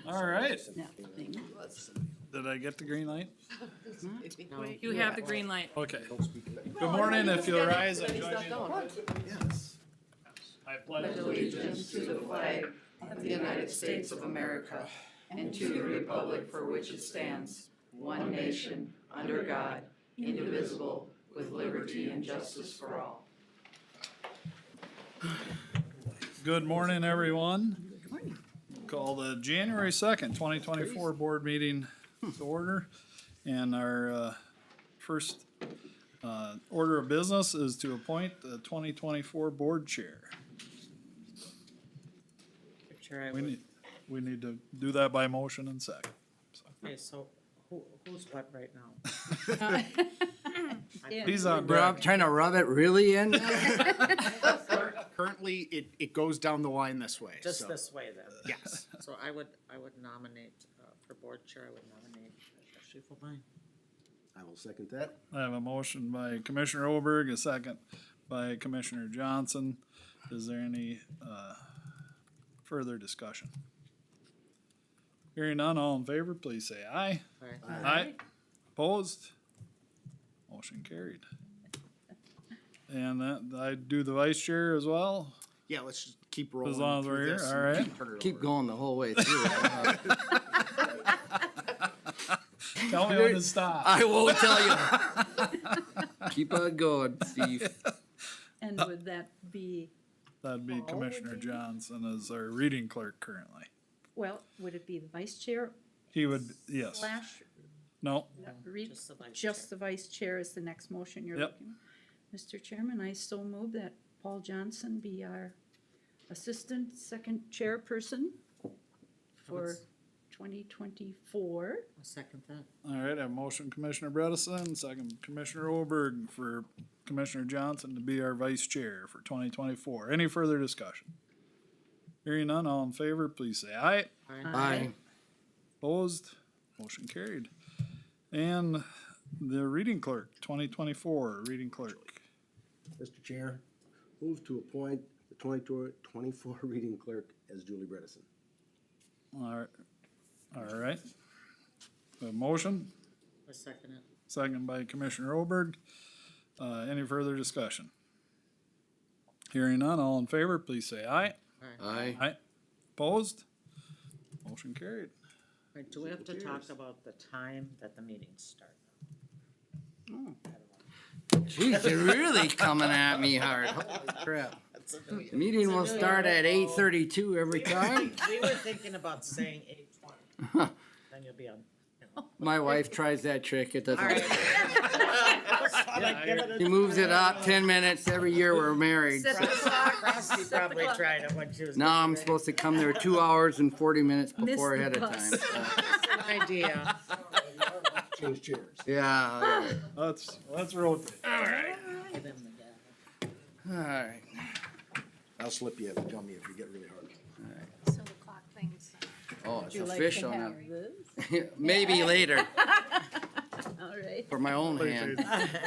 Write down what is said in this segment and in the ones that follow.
All right. Nothing. Did I get the green light? You have the green light. Okay. Good morning, if you'll rise and join me. Yes. I pledge Allegiance to the flag of the United States of America and to the republic for which it stands, one nation, under God, indivisible, with liberty and justice for all. Good morning, everyone. Call the January 2nd, 2024 board meeting to order. And our first order of business is to appoint the 2024 board chair. Chair, I We would, need, we need to do that by motion and second. okay, so who's what right now? He's on Rob, deck. trying to rub it really in? Currently, it goes down the line this way. Just so, this way then. Yes. So I would nominate, for board chair, I would nominate Schiefelbein. I will second that. I have a motion by Commissioner Oberg, a second by Commissioner Johnson. Is there any further discussion? Hearing none, all in favor, please say aye. Aye. Aye. Opposed? Motion carried. And that, I do the vice chair as well, Yeah, let's just keep rolling. as long as through we're here, this all and right? turn it Keep over. going the whole way through. Tell me when to stop. I won't tell you. Keep on going, Steve. And would that be, That'd be Commissioner Johnson as our reading clerk currently. well, would it be the vice chair He would, yes. slash No, read? Just the vice Just the vice chair is the next motion you're Yep. looking. Mr. Chairman, I so move that Paul Johnson be our assistant second chairperson for 2024. I'll second that. all right, I have motion Commissioner Bredesen, second Commissioner Oberg for Commissioner Johnson to be our vice chair for 2024. Any further discussion? Hearing none, all in favor, please say aye. Aye. Opposed? Motion carried. And the reading clerk, 2024 reading clerk. Mr. Chair, move to appoint the 2024 reading clerk as Julie Bredesen. All right. A motion, I second it. second by Commissioner Oberg. Any further discussion? Hearing none, all in favor, please say aye. Aye. Aye. Opposed? Motion carried. All right, do we have to talk about the time that the meetings start? Jeez, you're really coming at me hard. Holy crap. Meeting will start at 8:32 every time. We were thinking about saying 8:20. Then you'll be on. My wife tries that trick. It doesn't. All right. She moves it up 10 minutes every year we're married. Frosty probably tried it when she was. Now I'm supposed to come there 2 hours and 40 minutes before the ahead of bus. time. An idea. Change chairs. Yeah. Let's rotate. Give him the gavel. All right. I'll slip you a gummy if you get really hard. So the clock thing's. Oh, it's Would you like official to now. have this? Maybe later All right. for my own hand.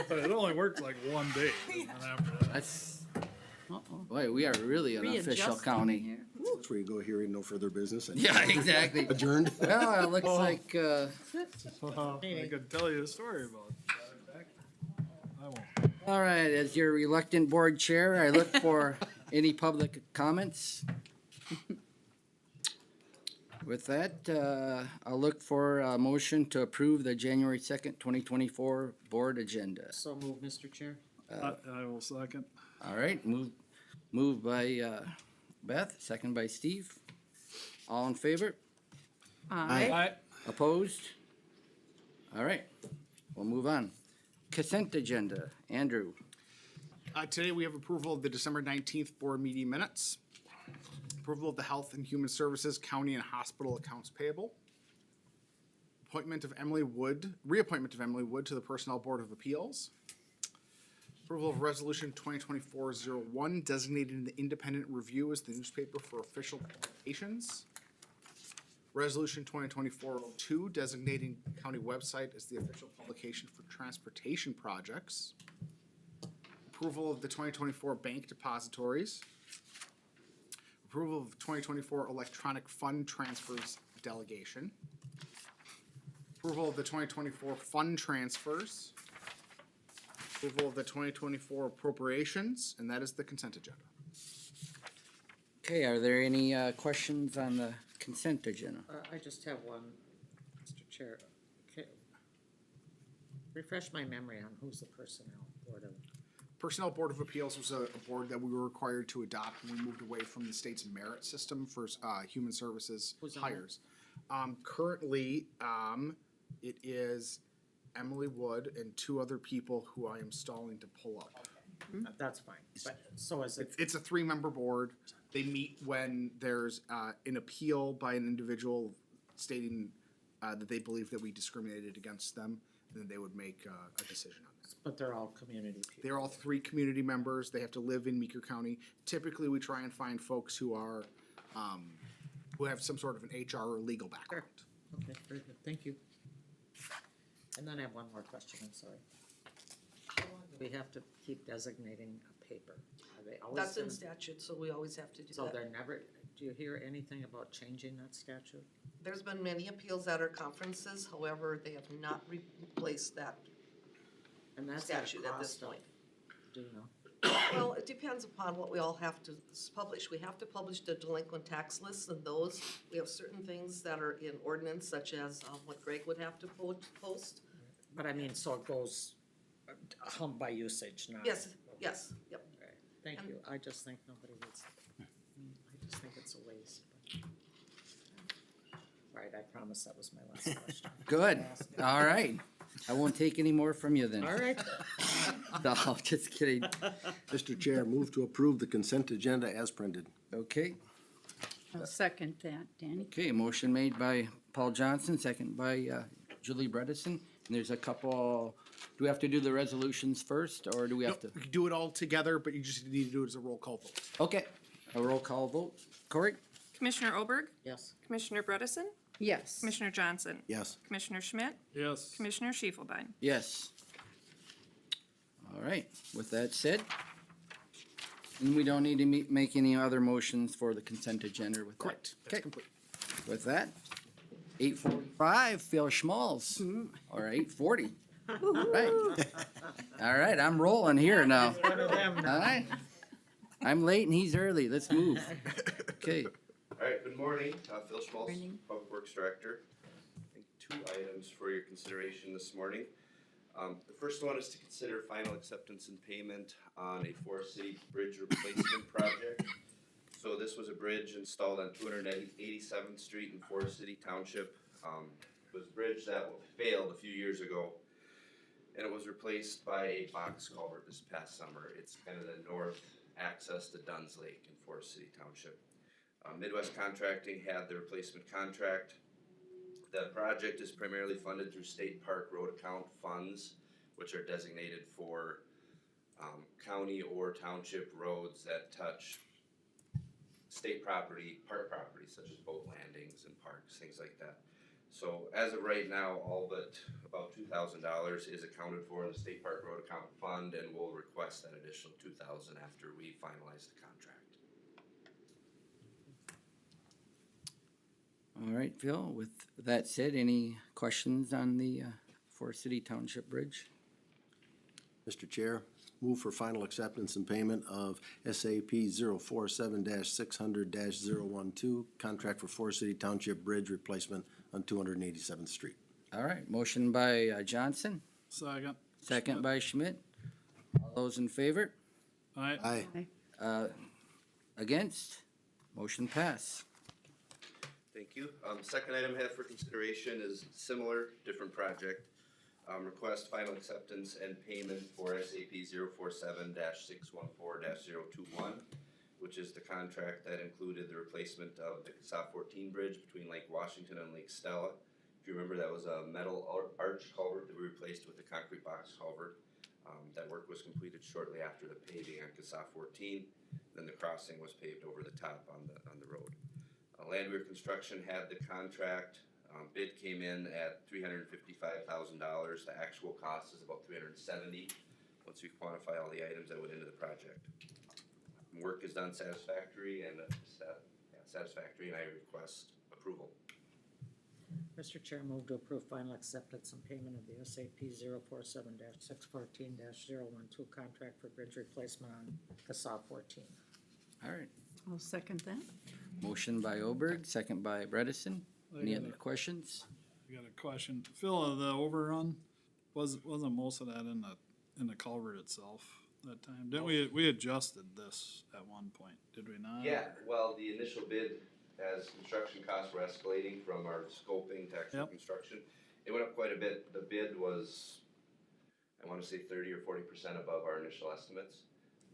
But it only works like one day. And after that- That's, boy, we are really an official Readjusting county. here. That's where you go hearing no further business. And Yeah, exactly. Adjourned. Well, it looks like, I could tell you a story about that. I won't. all right, as your reluctant board chair, I look for any public comments. With that, I'll look for a motion to approve the January 2nd, 2024 board agenda. So move, Mr. Chair. I will second. All right, moved by Beth, second by Steve. All in favor? Aye. Aye. Opposed? All right, we'll move on. Consent agenda, Andrew. Today, we have approval of the December 19th board meeting minutes. Approval of the Health and Human Services County and Hospital Accounts Payable. Reappointment of Emily Wood to the Personnel Board of Appeals. Approval of Resolution 2024-01 designating the Independent Review as the newspaper for official publications. Resolution 2024-02 designating county website as the official publication for transportation projects. Approval of the 2024 bank depositories. Approval of 2024 electronic fund transfers delegation. Approval of the 2024 fund transfers. Approval of the 2024 appropriations, and that is the consent agenda. Okay, are there any questions on the consent agenda? I just have one, Mr. Chair. Okay. Refresh my memory on who's the personnel board of, Personnel Board of Appeals was a board that we were required to adopt when we moved away from the state's merit system for human services Who's on it? hires. Currently, it is Emily Wood and two other people who I am stalling to pull up. that's fine, but, so is it, It's a three-member board. They meet when there's an appeal by an individual stating that they believe that we discriminated against them, and then they would make a decision on that. but they're all community people? They're all three community members. They have to live in Meeker County. Typically, we try and find folks who are, who have some sort of an HR or legal background. Okay, very good, thank you. And then I have one more question, I'm sorry. How long do we have to keep designating a paper? Are they always That's in gonna- statute, so we always have to do So that. they're never, do you hear anything about changing that statute? There's been many appeals at our conferences, however, they have not replaced that. And that's at a Statute at this cost of- point. Do you know? Well, it depends upon what we all have to publish. We have to publish the delinquent tax lists and those. We have certain things that are in ordinance, such as what Greg would have to post. But I mean, so it goes hum by usage, not. Yes, yes, yep. Okay, thank And- you, I just think nobody needs, I just think it's a waste. Right, I promise that was my last question. Good, all right. I won't take any more from you then. All right, No, just kidding. Mr. Chair, move to approve the consent agenda as printed. Okay, I'll second that, Danny. okay, motion made by Paul Johnson, second by Julie Bredesen. And there's a couple, do we have to do the resolutions first, or do we have to? We can do it all together, but you just need to do it as a roll call vote. Okay, a roll call vote. Corey? Commissioner Oberg, yes, Commissioner Bredesen, Yes. Commissioner Johnson, Yes. Commissioner Schmidt, Yes. Commissioner Schiefelbein. Yes. All right, with that said, and we don't need to make any other motions for the consent agenda with that. Correct. That's Okay, complete. with that, 8:45, Phil Schmalz, or 8:40. Right. All right, I'm rolling here now. one of them All now. right. I'm late and he's early, let's move. Okay, All right, good morning, Phil Schmaltz, Public Works Director. I think 2 items for your consideration this morning. The first one is to consider final acceptance and payment on a Forest City Bridge replacement project. So this was a bridge installed on 287th Street in Forest City Township. It was a bridge that failed a few years ago, and it was replaced by a box culvert this past summer. It's kind of the north access to Dunn's Lake in Forest City Township. Midwest Contracting had the replacement contract. The project is primarily funded through state park road account funds, which are designated for county or township roads that touch state property, park property, such as boat landings and parks, things like that. So as of right now, all but about $2,000 is accounted for in the state park road account fund, and we'll request that additional $2,000 after we finalize the contract. all right, Phil, with that said, any questions on the Forest City Township Bridge? Mr. Chair, move for final acceptance and payment of SAP 047-600-012, contract for Forest City Township Bridge replacement on 287th Street. All right, motion by Johnson, Second. second by Schmidt. All those in favor? Aye. Aye. Against? Motion pass. Thank you. Second item I have for consideration is similar, different project. Request final acceptance and payment for SAP 047-614-021, which is the contract that included the replacement of the CASA 14 bridge between Lake Washington and Lake Stella. If you remember, that was a metal arch culvert that we replaced with a concrete box culvert. That work was completed shortly after the paving on CASA 14. Then the crossing was paved over the top on the road. Landwehr Construction had the contract. Bid came in at $355,000. The actual cost is about $370,000 once we quantify all the items that went into the project. Work is done satisfactory, and satisfactory, and I request approval. Mr. Chair, move to approve final acceptance and payment of the SAP 047-614-012 contract for bridge replacement on CASA 14. All right. I'll second that. Motion by Oberg, second by Bredesen. Any I other got questions? a question. Phil, the overrun, wasn't most of that in the culvert itself that time? Didn't we adjusted this at one point, did we not? Yeah, well, the initial bid, as construction costs were escalating from our scoping to actual Yep. construction, it went up quite a bit. The bid was, I wanna say 30 or 40% above our initial estimates.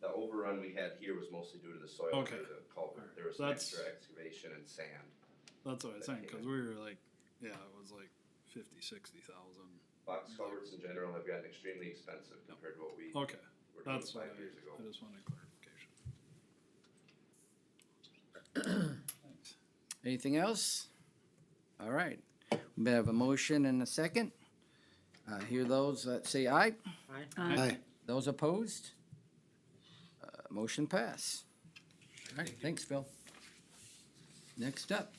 The overrun we had here was mostly due to the soil Okay. under the culvert. There was some That's- extra excavation and sand. That's what I was saying, cause we were like, yeah, it was like 50,000-60,000. Box culverts in general have gotten extremely expensive compared to what we were Okay, doing that's what 5 years ago. I just wanted clarification. Thanks. Anything else? All right. We have a motion and a second. Hear those that say aye. Aye. Aye. Those opposed? Motion pass. All right, thanks, Phil. Next up,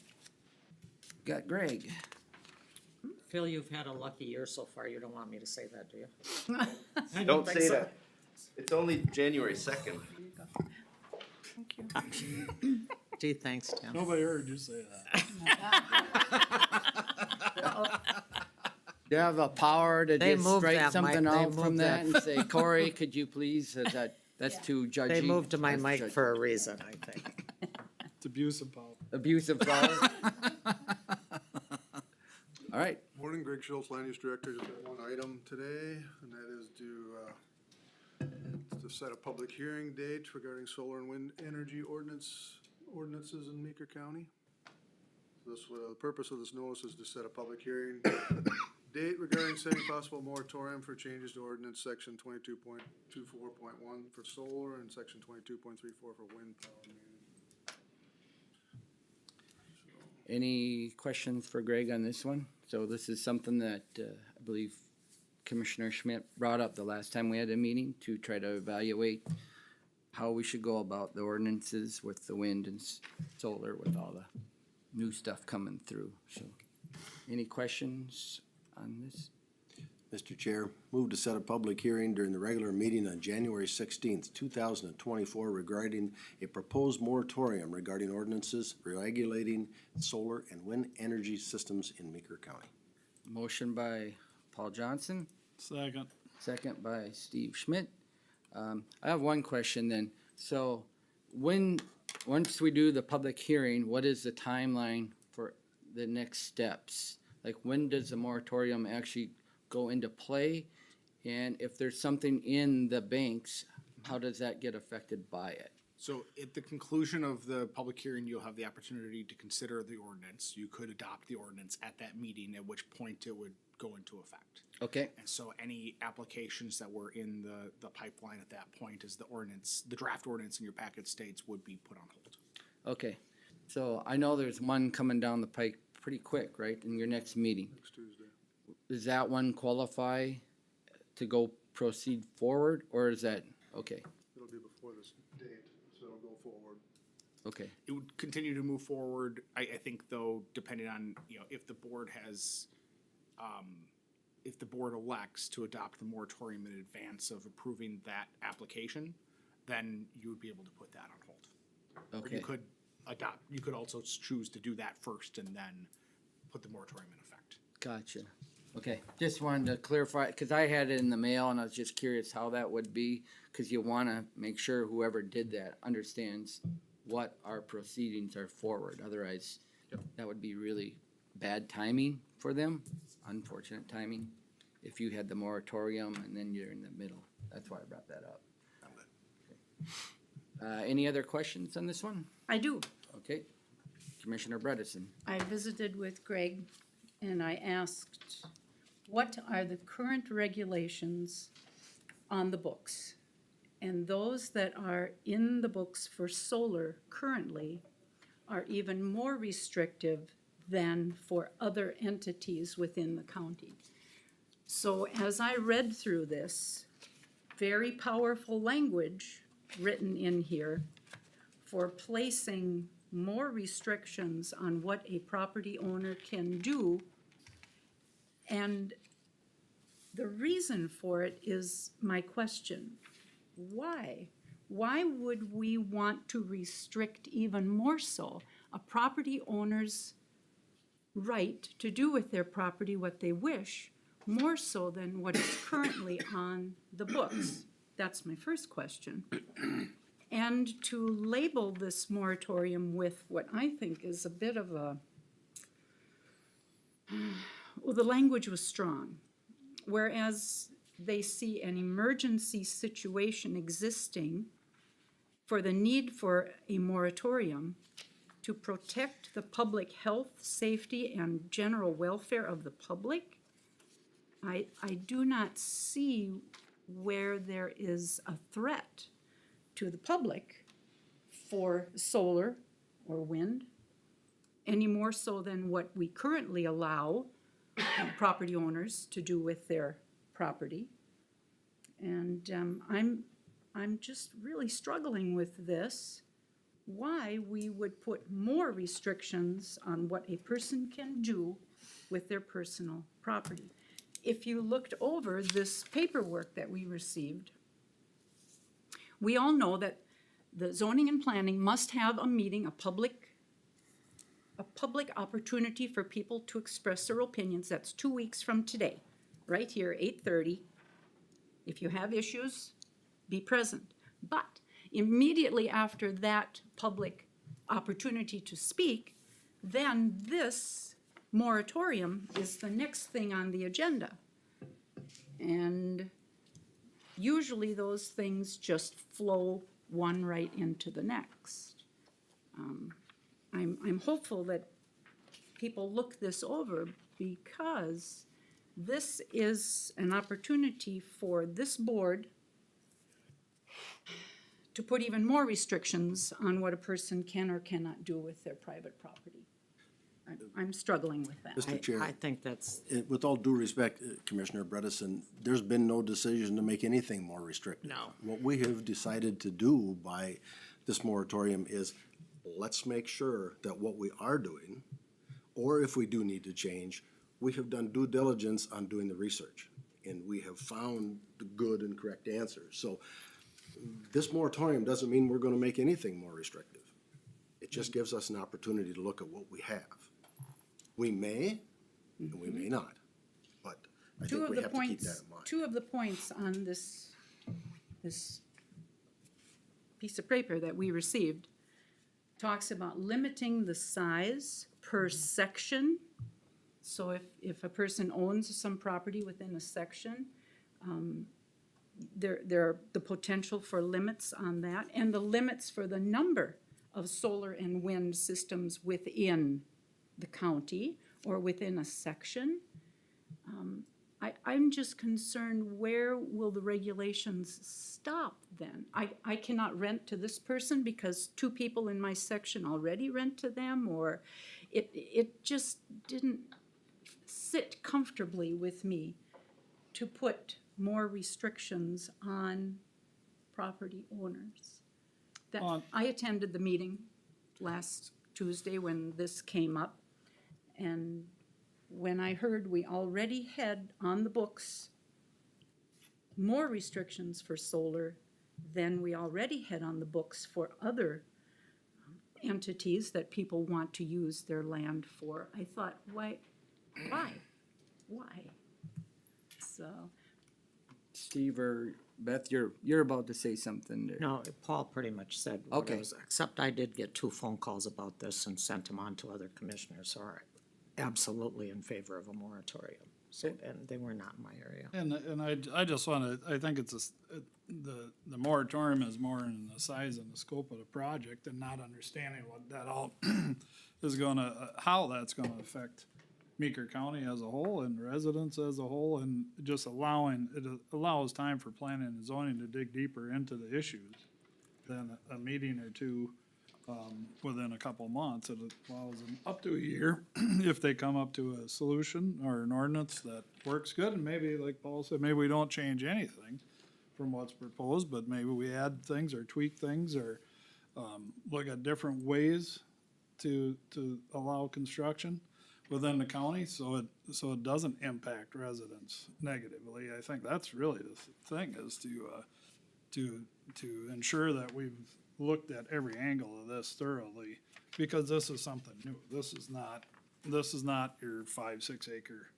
got Greg. Phil, you've had a lucky year so far. You don't want me to say that, do you? Don't think say so. that. It's only January 2nd. Thank you. Gee, thanks, Tim. Nobody heard you say that. Do you have a power to They just moved strike that something mic. They out from moved that that. and say, Corey, could you please, that's too judgy. They moved to my That's mic judgy. for a reason, I think. It's abuse of power. Abuse of power. All right, Morning, Greg Schultz, Land Use Director. Just got one item today, and that is to set a public hearing date regarding solar and wind energy ordinances in Meeker County. The purpose of this notice is to set a public hearing date regarding setting possible moratorium for changes to ordinance section 22.24.1 for solar and section 22.34 for wind power. any questions for Greg on this one? So this is something that I believe Commissioner Schmidt brought up the last time we had a meeting to try to evaluate how we should go about the ordinances with the wind and solar with all the new stuff coming through. So any questions on this? Mr. Chair, move to set a public hearing during the regular meeting on January 16th, 2024 regarding a proposed moratorium regarding ordinances regulating solar and wind energy systems in Meeker County. Motion by Paul Johnson, Second. second by Steve Schmidt. I have one question then. So once we do the public hearing, what is the timeline for the next steps? Like, when does the moratorium actually go into play? And if there's something in the banks, how does that get affected by it? So at the conclusion of the public hearing, you'll have the opportunity to consider the ordinance. You could adopt the ordinance at that meeting, at which point it would go into effect. Okay, And so any applications that were in the pipeline at that point, as the ordinance, the draft ordinance in your packet states, would be put on hold. okay. So I know there's one coming down the pike pretty quick, right, in your next meeting. Next Tuesday. Does that one qualify to go proceed forward, or is that, okay, It'll be before this date, so it'll go forward. okay, It would continue to move forward. I think though, depending on, if the board has, if the board elects to adopt the moratorium in advance of approving that application, then you would be able to put that on hold. Or okay. you could also choose to do that first and then put the moratorium in effect. Gotcha. Okay, just wanted to clarify, because I had it in the mail and I was just curious how that would be, because you want to make sure whoever did that understands what our proceedings are forward. Otherwise, that would be really bad timing for them, unfortunate timing, if you had the moratorium and then you're in the middle. That's why I brought that up. Any other questions on this one? I do. Okay, Commissioner Bredesen. I visited with Greg and I asked, what are the current regulations on the books? And those that are in the books for solar currently are even more restrictive than for other entities within the county. So as I read through this, very powerful language written in here for placing more restrictions on what a property owner can do. And the reason for it is my question. Why? Why would we want to restrict even more so a property owner's right to do with their property what they wish, more so than what is currently on the books? That's my first question. And to label this moratorium with what I think is a bit of a, well, the language was strong. Whereas they see an emergency situation existing for the need for a moratorium to protect the public health, safety, and general welfare of the public, I do not see where there is a threat to the public for solar or wind, any more so than what we currently allow property owners to do with their property. And I'm just really struggling with this, why we would put more restrictions on what a person can do with their personal property. If you looked over this paperwork that we received, we all know that the zoning and planning must have a meeting, a public opportunity for people to express their opinions. That's 2 weeks from today, right here, 8:30. If you have issues, be present. But immediately after that public opportunity to speak, then this moratorium is the next thing on the agenda. And usually those things just flow one right into the next. I'm hopeful that people look this over, because this is an opportunity for this board to put even more restrictions on what a person can or cannot do with their private property. I'm struggling with that. Mr. Chair. I think that's, With all due respect, Commissioner Bredesen, there's been no decision to make anything more restrictive. No. What we have decided to do by this moratorium is, let's make sure that what we are doing, or if we do need to change, we have done due diligence on doing the research, and we have found the good and correct answers. So this moratorium doesn't mean we're gonna make anything more restrictive. It just gives us an opportunity to look at what we have. We may, and we may not, but I think we have to keep that in mind. Two of the points on this piece of paper that we received talks about limiting the size per section. So if a person owns some property within a section, there are the potential for limits on that, and the limits for the number of solar and wind systems within the county or within a section. I'm just concerned, where will the regulations stop then? I cannot rent to this person because two people in my section already rent to them, or it just didn't sit comfortably with me to put more restrictions on property owners. I attended the meeting last Tuesday when this came up, and when I heard we already had on the books more restrictions for solar than we already had on the books for other entities that people want to use their land for, I thought, why? So, Steve or Beth, you're about to say something there. no, Paul pretty much said what it Okay. was, except I did get 2 phone calls about this and sent them on to other commissioners who are absolutely in favor of a moratorium. So, and they were not in my area. And I just wanna, I think it's the moratorium is more in the size and the scope of the project and not understanding what that all is gonna, how that's gonna affect Meeker County as a whole and residents as a whole, and just it allows time for planning and zoning to dig deeper into the issues than a meeting or two within a couple months. It allows them up to a year if they come up to a solution or an ordinance that works good. And maybe, like Paul said, maybe we don't change anything from what's proposed, but maybe we add things or tweak things or look at different ways to allow construction within the county, so it doesn't impact residents negatively. I think that's really the thing, is to ensure that we've looked at every angle of this thoroughly, because this is something new. This is not your 5-6 acre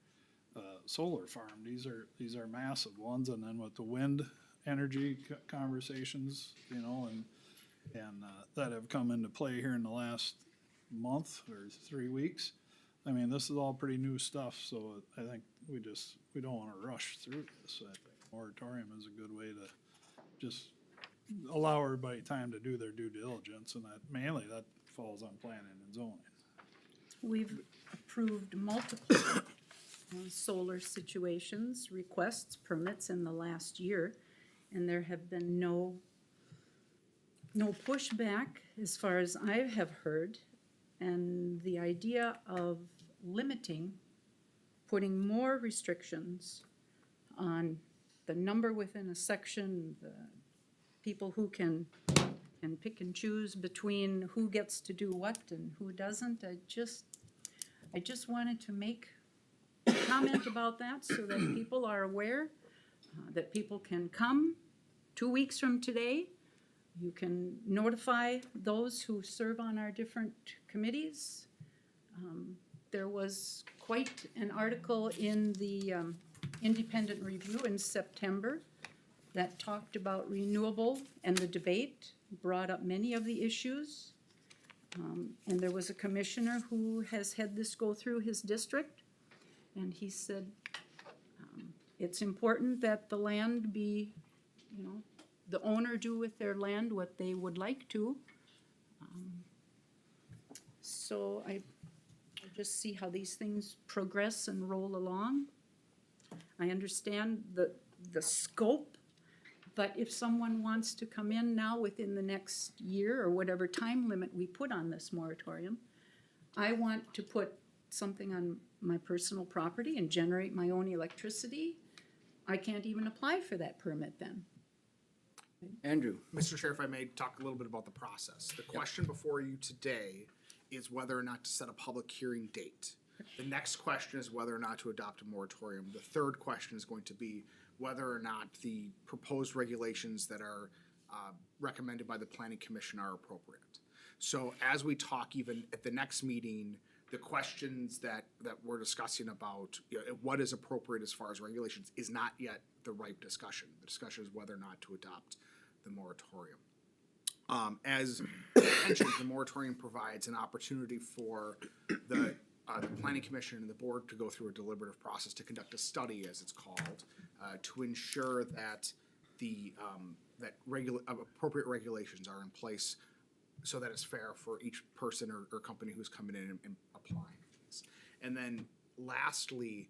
solar farm. These are massive ones, and then with the wind energy conversations, you know, and that have come into play here in the last month or 3 weeks. I mean, this is all pretty new stuff, so I think we don't wanna rush through this. I think moratorium is a good way to just allow everybody time to do their due diligence, and that falls on planning and zoning. We've approved multiple solar situations, requests, permits in the last year, and there have been no pushback as far as I have heard. And the idea of limiting, putting more restrictions on the number within a section, the people who can pick and choose between who gets to do what and who doesn't, I just wanted to make a comment about that so that people are aware, that people can come 2 weeks from today. You can notify those who serve on our different committees. There was quite an article in the Independent Review in September that talked about renewable, and the debate brought up many of the issues. And there was a commissioner who has had this go through his district, and he said it's important that the land be, you know, the owner do with their land what they would like to. So I just see how these things progress and roll along. I understand the scope, but if someone wants to come in now within the next year or whatever time limit we put on this moratorium, I want to put something on my personal property and generate my own electricity. I can't even apply for that permit then. Andrew? Mr. Chair, if I may talk a little bit about the process. The question before you today is whether or not to set a public hearing date. The next question is whether or not to adopt a moratorium. The third question is going to be whether or not the proposed regulations that are recommended by the Planning Commission are appropriate. So as we talk even at the next meeting, the questions that we're discussing about, you know, what is appropriate as far as regulations is not yet the ripe discussion. The discussion is whether or not to adopt the moratorium. As mentioned, the moratorium provides an opportunity for the Planning Commission and the board to go through a deliberative process to conduct a study, as it's called, to ensure that appropriate regulations are in place so that it's fair for each person or company who's coming in and applying for this. And then lastly,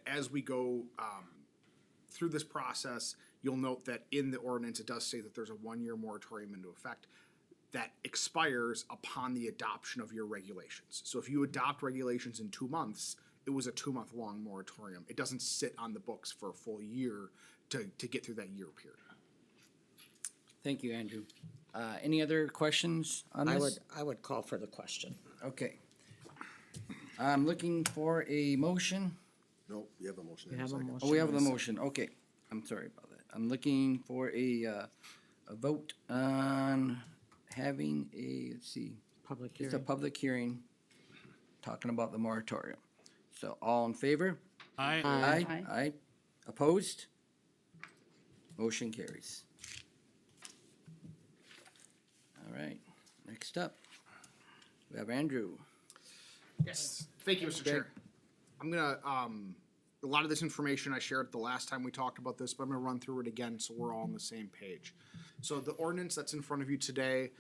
as we go through this process, you'll note that in the ordinance, it does say that there's a 1-year moratorium into effect that expires upon the adoption of your regulations. So if you adopt regulations in 2 months, it was a 2-month-long moratorium. It doesn't sit on the books for a full year to get through that year period. Thank you, Andrew. Any other questions on this? I would call for the question. Okay. I'm looking for a motion. Nope, you have a motion. You in a have a second. motion. Oh, we have and the a motion, okay. I'm sorry about that. I'm looking for a vote on having let's see, Public it's a hearing. public hearing talking about the moratorium. So all in favor? Aye. Aye. Aye. Opposed? Motion carries. All right, next up, we have Andrew. Yes, thank you, Mr. Chair. I'm gonna, a lot of this information I shared the last time we talked about this, but I'm gonna run through it again so we're all on the same page. So the ordinance that's in front of you today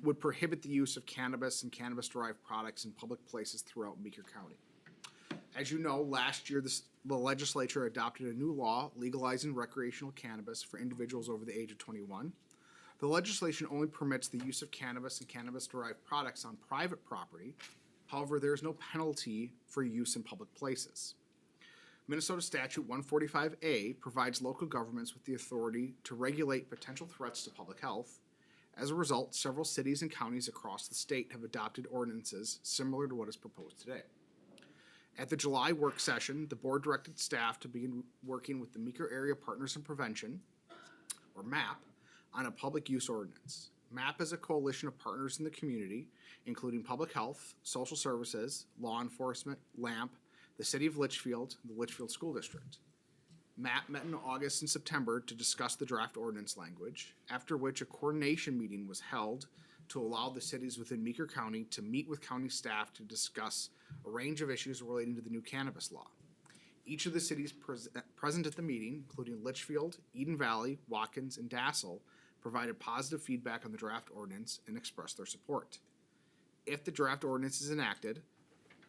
would prohibit the use of cannabis and cannabis-derived products in public places throughout Meeker County. As you know, last year, the legislature adopted a new law legalizing recreational cannabis for individuals over the age of 21. The legislation only permits the use of cannabis and cannabis-derived products on private property. However, there is no penalty for use in public places. Minnesota Statute 145A provides local governments with the authority to regulate potential threats to public health, As a result, several cities and counties across the state have adopted ordinances similar to what is proposed today. At the July work session, the board directed staff to begin working with the Meeker Area Partners in Prevention, or MAP, on a public use ordinance. MAP is a coalition of partners in the community, including public health, social services, law enforcement, LAMP, the city of Litchfield, and the Litchfield School District. MAP met in August and September to discuss the draft ordinance language, after which a coordination meeting was held to allow the cities within Meeker County to meet with county staff to discuss a range of issues relating to the new cannabis law. Each of the cities present at the meeting, including Litchfield, Eden Valley, Watkins, and Dassel, provided positive feedback on the draft ordinance and expressed their support. If the draft ordinance is enacted,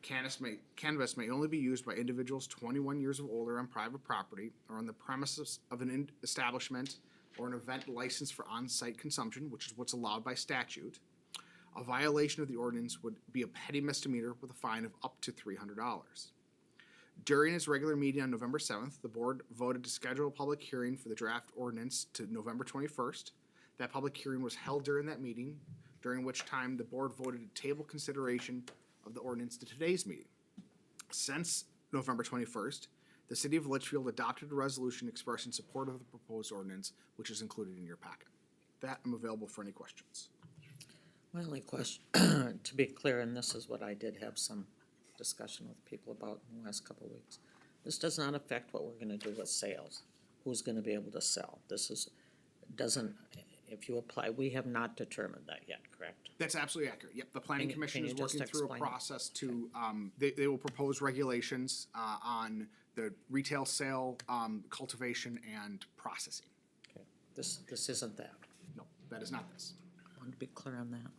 cannabis may only be used by individuals 21 years or older on private property or on the premises of an establishment or an event licensed for on-site consumption, which is what's allowed by statute. A violation of the ordinance would be a petty misdemeanor with a fine of up to $300. During its regular meeting on November 7th, the board voted to schedule a public hearing for the draft ordinance to November 21st. That public hearing was held during that meeting, during which time the board voted to table consideration of the ordinance to today's meeting. Since November 21st, the city of Litchfield adopted a resolution expressing support of the proposed ordinance, which is included in your packet. That, I'm available for any questions. My only question, to be clear, and this is what I did have some discussion with people about in the last couple of weeks. This does not affect what we're gonna do with sales, who's gonna be able to sell. This is, doesn't, if you apply, we have not determined that yet, correct? That's absolutely accurate. Yep, the planning Can commission you is just working through a explain it? process to, they will propose regulations, on the retail sale, cultivation and processing. Okay. This isn't that. No, that is not this. I want to be clear on that.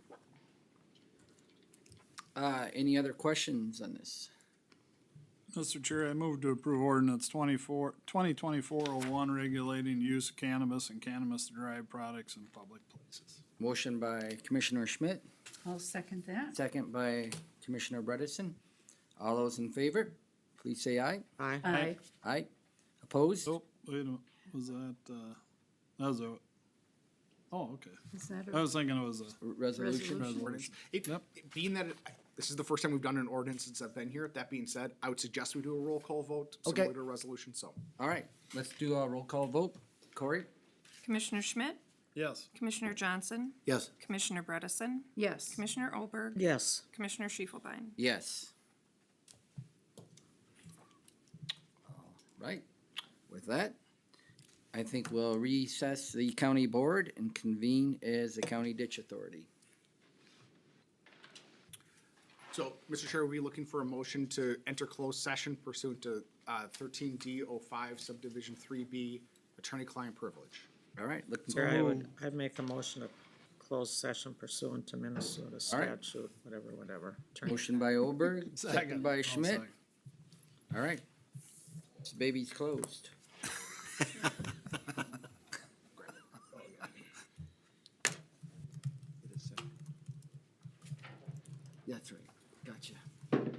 Any other questions on this? Mr. Chair, I move to approve ordinance 2024-01 regulating use of cannabis and cannabis-derived products in public places. Motion by Commissioner Schmidt, I'll second that. second by Commissioner Bredesen. All those in favor, please say aye. Aye. Aye. Aye. Opposed? Oh, wait a minute, was that was a, oh, okay. Is that I a was thinking it was a Resolution? Resolution. Ordinance. It, Yep. being that this is the first time we've done an ordinance since I've been here, that being said, I would suggest we do a roll call vote Okay. similar to a resolution, so. All right, let's do a roll call vote. Corey? Commissioner Schmidt, yes? Commissioner Johnson, Yes. Commissioner Bredesen, yes? Commissioner Olberg, Yes. Commissioner Schiefelbein. Yes. All right, with that, I think we'll recess the county board and convene as the county ditch authority. So, Mr. Chair, we'll be looking for a motion to enter closed session pursuant to 13D05 subdivision 3B, attorney-client privilege. All right, looking Chair, for, I'd make a motion to close session pursuant to Minnesota All right. statute, whatever. motion by Oberg, second by I'll Schmidt. second. All right, this baby's closed. That's right, gotcha. Kind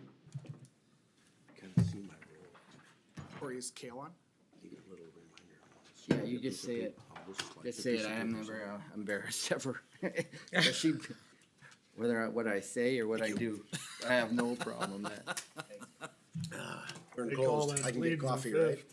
of see my role. Or is Kale on? You get a little reminder. Yeah, you just say it. Just say it, I am never embarrassed ever. Especially whether what I say or what I do, I have no problem with that. We're They call closed. that I can pleading get the coffee, fifth. right?